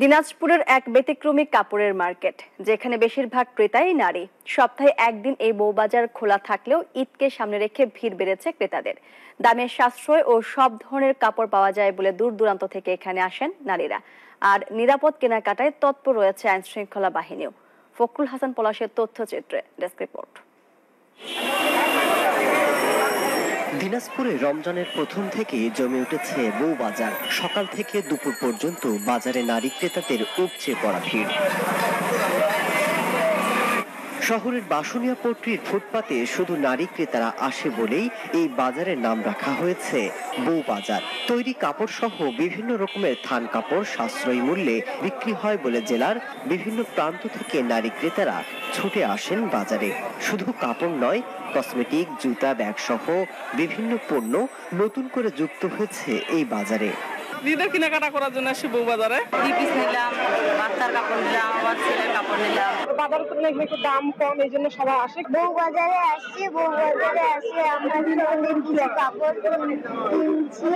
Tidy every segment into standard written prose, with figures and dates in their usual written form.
দিনাজপুরের এক ব্যতিক্রমী কাপড়ের মার্কেট, যেখানে বেশিরভাগ ক্রেতাই নারী। সপ্তাহে একদিন এই বউবাজার খোলা থাকলেও ঈদকে সামনে রেখে ভিড় বেড়েছে ক্রেতাদের। দামে সাশ্রয় ও সব ধরনের কাপড় পাওয়া যায় বলে দূর দূরান্ত থেকে এখানে আসেন নারীরা। আর নিরাপদ কেনাকাটায় তৎপর রয়েছে আইন শৃঙ্খলা বাহিনীও। ফখরুল হাসান পলাশের তথ্যচিত্রে ডেস্ক রিপোর্ট। দিনাজপুরে রমজানের প্রথম থেকে জমে উঠেছে বউবাজার। সকাল থেকে দুপুর পর্যন্ত বাজারে নারী ক্রেতাদের উপচে পড়া ভিড়। শহরের বাসুনিয়া পট্টির ফুটপাতে শুধু নারী ক্রেতারা আসে বলেই এই বাজারের নাম রাখা হয়েছে বউবাজার। তৈরি কাপড় সহ বিভিন্ন রকমের থান কাপড় সাশ্রয়ী মূল্যে বিক্রি হয় বলে জেলার বিভিন্ন প্রান্ত থেকে নারী ক্রেতারা ছুটে আসেন বাজারে। শুধু কাপড় নয়, কসমেটিক, জুতা, ব্যাগ সহ বিভিন্ন পণ্য নতুন করে যুক্ত হয়েছে এই বাজারে। ঈদের কেনাকাটা করার জন্য আসি বউবাজারে। পিস নিলাম, বাচ্চার কাপড় নিলাম, আমার ছেলের কাপড় নিলাম। বাজারে তো একটু দাম কম, এই জন্য সবাই আসে। বউবাজারে আসছি, আমরা কাপড় কিনছি।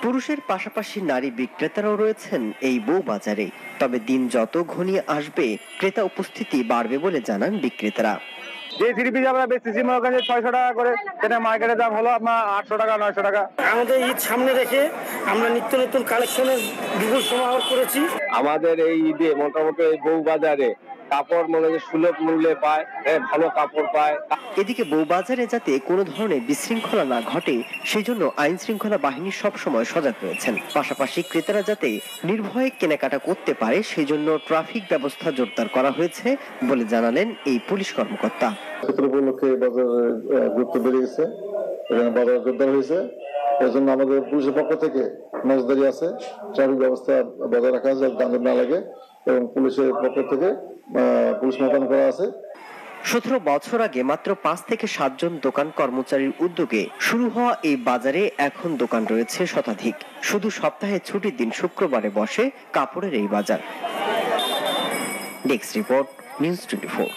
পুরুষের পাশাপাশি নারী বিক্রেতারাও রয়েছেন এই বউবাজারে। তবে দিন যত ঘনিয়ে আসবে ক্রেতা উপস্থিতি বাড়বে বলে জানান বিক্রেতারা। যে থ্রি পিস আমরা বেচতেছি মনে করেন 600 টাকা করে, সেটা মার্কেটের দাম হলো আপনার 800 টাকা 900 টাকা। আমাদের ঈদ সামনে রেখে আমরা নিত্য নতুন কালেকশনের বিপুল সমাহার করেছি। আমাদের এই ঈদে মোটামুটি এই বউবাজারে কাপড় মনে হয় সুলভ মূল্যে পায়, ভালো কাপড় পায়। এদিকে বউবাজারে যাতে কোনো ধরনের বিশৃঙ্খলা না ঘটে সেজন্য আইন শৃঙ্খলা বাহিনী সবসময় সজাগ রয়েছেন। পাশাপাশি ক্রেতারা যাতে নির্ভয়ে কেনাকাটা করতে পারে সেজন্য ট্রাফিক ব্যবস্থা জোরদার করা হয়েছে বলে জানালেন এই পুলিশ কর্মকর্তা। উপলক্ষে বাজারের গুরুত্ব বেড়ে গেছে, বাজার জোরদার হয়েছে। এর জন্য আমাদের পুলিশের পক্ষ থেকে নজরদারি আছে, ট্রাফিক ব্যবস্থা বজায় রাখা আছে, যাতে না লাগে, এবং পুলিশের পক্ষ থেকে পুলিশ মোতায়েন করা আছে। 17 বছর আগে মাত্র 5 থেকে 7 জন দোকান কর্মচারীর উদ্যোগে শুরু হওয়া এই বাজারে এখন দোকান রয়েছে শতাধিক। শুধু সপ্তাহে ছুটির দিন শুক্রবারে বসে কাপড়ের এই বাজার। Desk report, news 24।